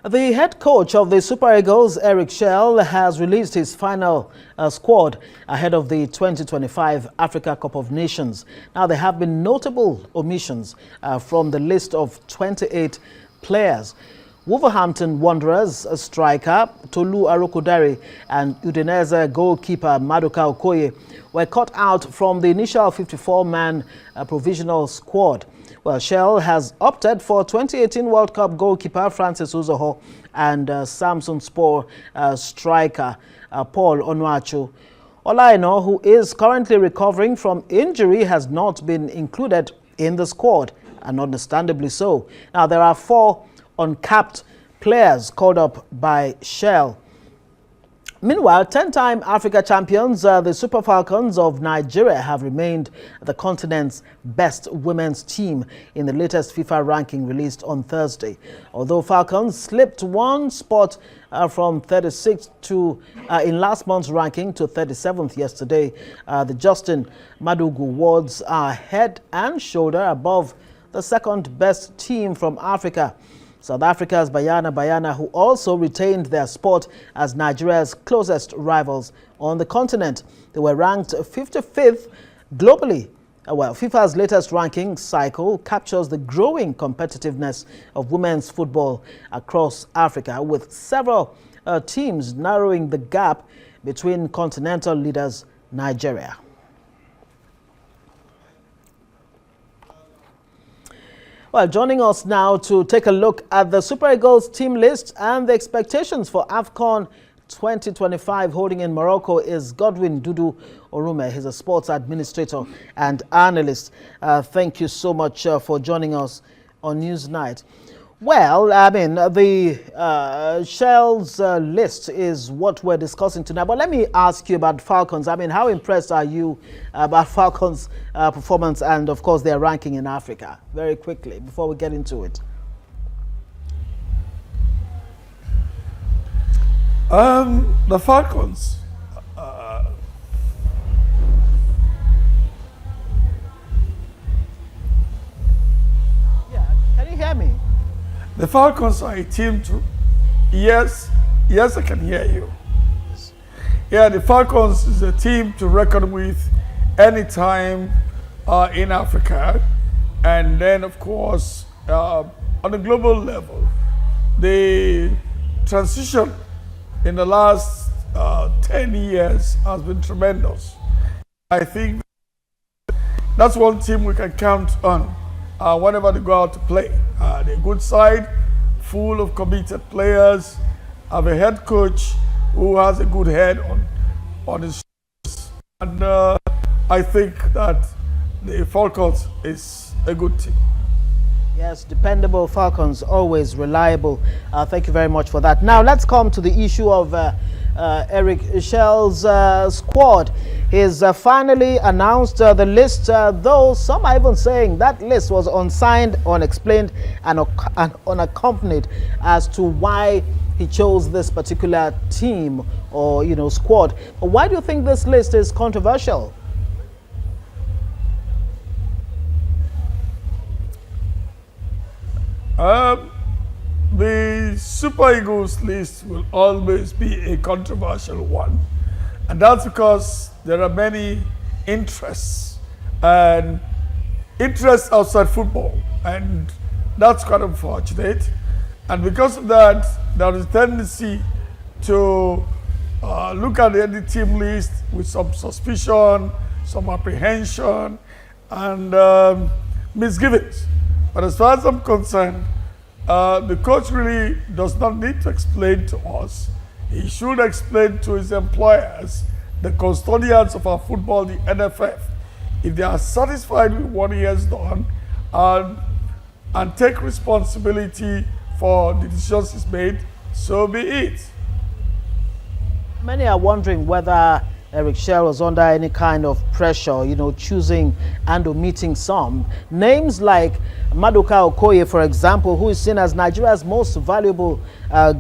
The head coach of the Super Eagles, Eric Shell, has released his final squad ahead of the 2025 Africa Cup of Nations. Now, there have been notable omissions from the list of 28 players. Wolverhampton Wanderers striker Tolu Arokodare and Udinese goalkeeper Maduka Okoye were cut out from the initial 54-man provisional squad. Well, Shell has opted for 2018 World Cup goalkeeper Francis Uzoho and Samson Spor striker Paul Onuachu. Olaino, who is currently recovering from injury, has not been included in the squad, and understandably so. Now, there are 4 uncapped players called up by Shell. Meanwhile, 10-time Africa champions, the Super Falcons of Nigeria, have remained the continent's best women's team in the latest FIFA ranking released on Thursday. Although Falcons slipped 1 spot from 36th to in last month's ranking to 37th yesterday, the Justin Madugu Awards are head and shoulder above the second best team from Africa. South Africa's Bayana, who also retained their spot as Nigeria's closest rivals on the continent. They were ranked 55th globally. Well, FIFA's latest ranking cycle captures the growing competitiveness of women's football across Africa, with several teams narrowing the gap between continental leaders Nigeria. Well, joining us now to take a look at the Super Eagles team list and the expectations for AFCON 2025 holding in Morocco is Godwin Dudu Orume. He's a sports administrator and analyst. Thank you so much for joining us on Newsnight. Well, I mean, the Shell's list is what we're discussing tonight. But let me ask you about Falcons. I mean, how impressed are you about Falcons' performance and, of course, their ranking in Africa? Very quickly, before we get into it. The Falcons. Yeah, can you hear me? The Falcons are a team to... Yes, I can hear you. Yeah, the Falcons is a team to reckon with anytime in Africa. And then, of course, on a global level, the transition in the last 10 years has been tremendous. I think that's one team we can count on whenever they go out to play. They're a good side, full of committed players, have a head coach who has a good head on his shoulders. And I think that the Falcons is a good team. Yes, dependable Falcons, always reliable. Thank you very much for that. Now, let's come to the issue of Eric Shell's squad. He's finally announced the list, though some are even saying that list was unsigned, unexplained, and unaccompanied as to why he chose this particular team or, squad. But why do you think this list is controversial? The Super Eagles list will always be a controversial one. And that's because there are many interests and interests outside football. And that's quite unfortunate. And because of that, there is a tendency to look at any team list with some suspicion, some apprehension, and misgivings. But as far as I'm concerned, the coach really does not need to explain to us. He should explain to his employers, the custodians of our football, the NFF, if they are satisfied with what he has done and take responsibility for the decisions he's made, so be it. Many are wondering whether Eric Shell was under any kind of pressure, choosing and omitting some. Names like Maduka Okoye, for example, who is seen as Nigeria's most valuable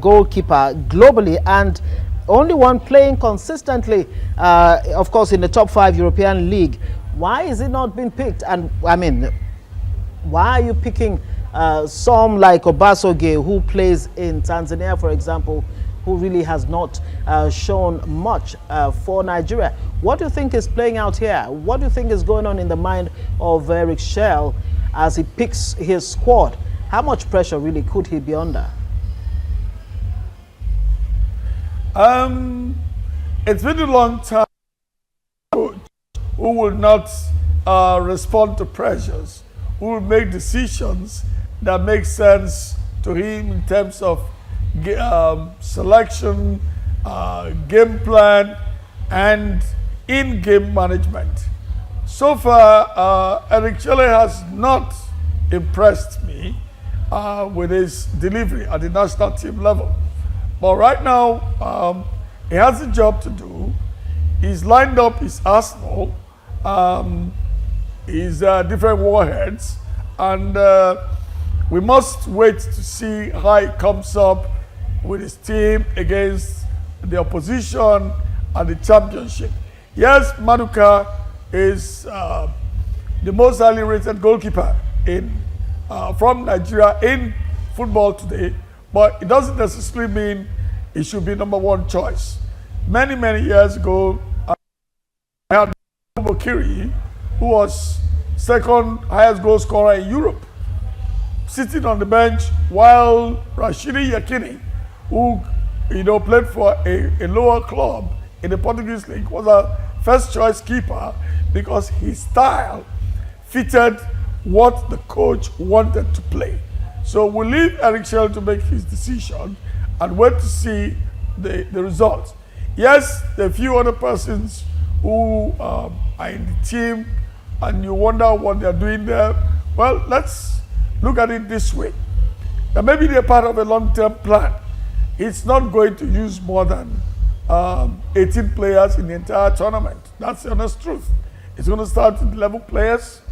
goalkeeper globally and only one playing consistently, of course, in the top 5 European league. Why is it not being picked? And I mean, why are you picking some like Obasoge, who plays in Tanzania, for example, who really has not shown much for Nigeria. What do you think is playing out here? What do you think is going on in the mind of Eric Schell as he picks his squad? How much pressure really could he be under? It's been a long time who will not respond to pressures, who will make decisions that make sense to him in terms of selection, game plan, and in-game management. So far, Eric Schell has not impressed me with his delivery at the national team level. But right now, he has a job to do. He's lined up his arsenal, his different warheads, and we must wait to see how he comes up with his team against the opposition at the championship. Yes, Maduka is the most highly rated goalkeeper from Nigeria in football today, but it doesn't necessarily mean he should be #1 choice. Many, many years ago, I had Bokiri, who was second highest goal scorer in Europe, sitting on the bench, while Rashidi Yakini, who played for a lower club in the Portuguese league, was a first choice keeper because his style fitted what the coach wanted to play. So we'll leave Eric Schell to make his decision and wait to see the results. Yes, there are a few other persons who are in the team and you wonder what they're doing there. Well, let's look at it this way. That maybe they're part of a long-term plan. It's not going to use more than 18 players in the entire tournament. That's the honest truth. It's going to start with 11 players,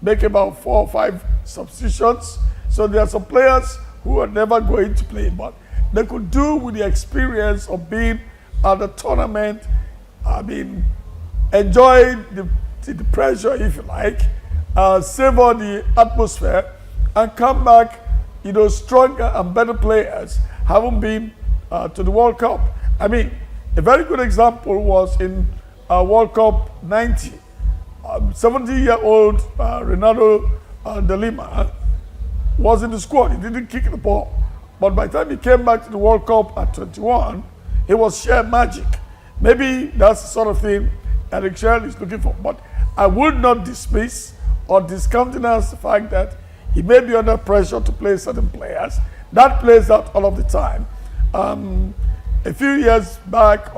make about 4 or 5 substitutions. So there are some players who are never going to play, but they could do with the experience of being at the tournament. I mean, enjoy the pressure, if you like, savor the atmosphere, and come back, stronger and better players, having been to the World Cup. I mean, a very good example was in World Cup 90. 70-year-old Ronaldo de Lima was in the squad. He didn't kick the ball. But by the time he came back to the World Cup at 21, it was sheer magic. Maybe that's the sort of thing Eric Schell is looking for. But I would not dismiss or discountenance the fact that he may be under pressure to play certain players. That plays out all of the time. A few years back,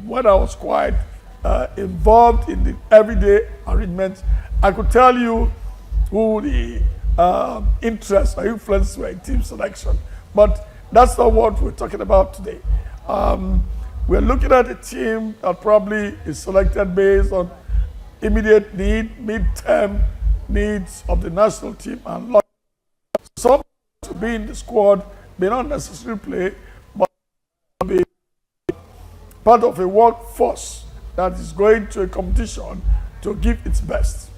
when I was quite involved in the everyday arrangements, I could tell you who the interests or influences were in team selection. But that's not what we're talking about today. We're looking at a team that probably is selected based on immediate need, mid-term needs of the national team, and some to be in the squad may not necessarily play, but be part of a workforce that is going to a competition to give its best.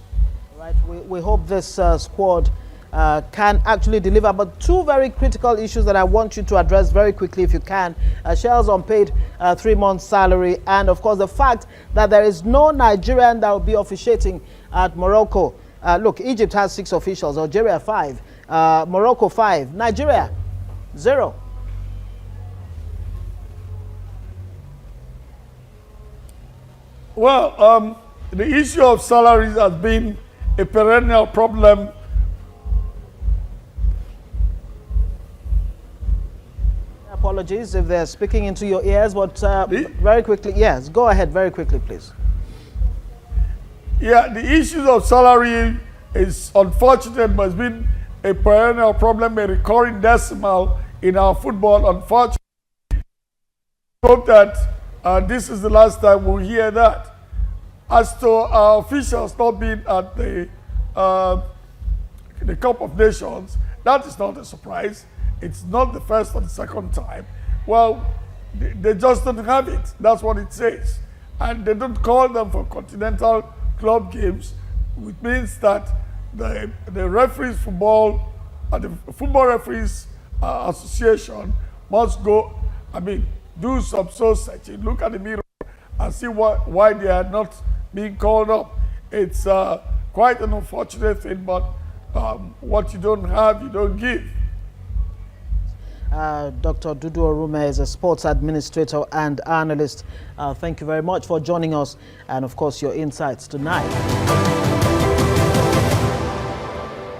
Right. We hope this squad can actually deliver. But 2 very critical issues that I want you to address very quickly, if you can. Schell's unpaid 3 months salary, and of course the fact that there is no Nigerian that will be officiating at Morocco. Look, Egypt has 6 officials, Algeria 5, Morocco 5, Nigeria 0. Well, the issue of salaries has been a perennial problem. Apologies if they're speaking into your ears, but very quickly, yes, go ahead very quickly, please. Yeah, the issues of salary is unfortunate, but it's been a perennial problem, a recurring decimal in our football, unfortunately. I hope that this is the last time we'll hear that. As to our officials not being at the Cup of Nations, that is not a surprise. It's not the first or the second time. Well, they just don't have it. That's what it says. And they don't call them for continental club games, which means that the referees football the Football Referees Association must go, do some soul searching, look at the mirror and see why they are not being called up. It's quite an unfortunate thing, but what you don't have, you don't give. Dr. Dudu Orume is a sports administrator and analyst. Thank you very much for joining us and, of course, your insights tonight.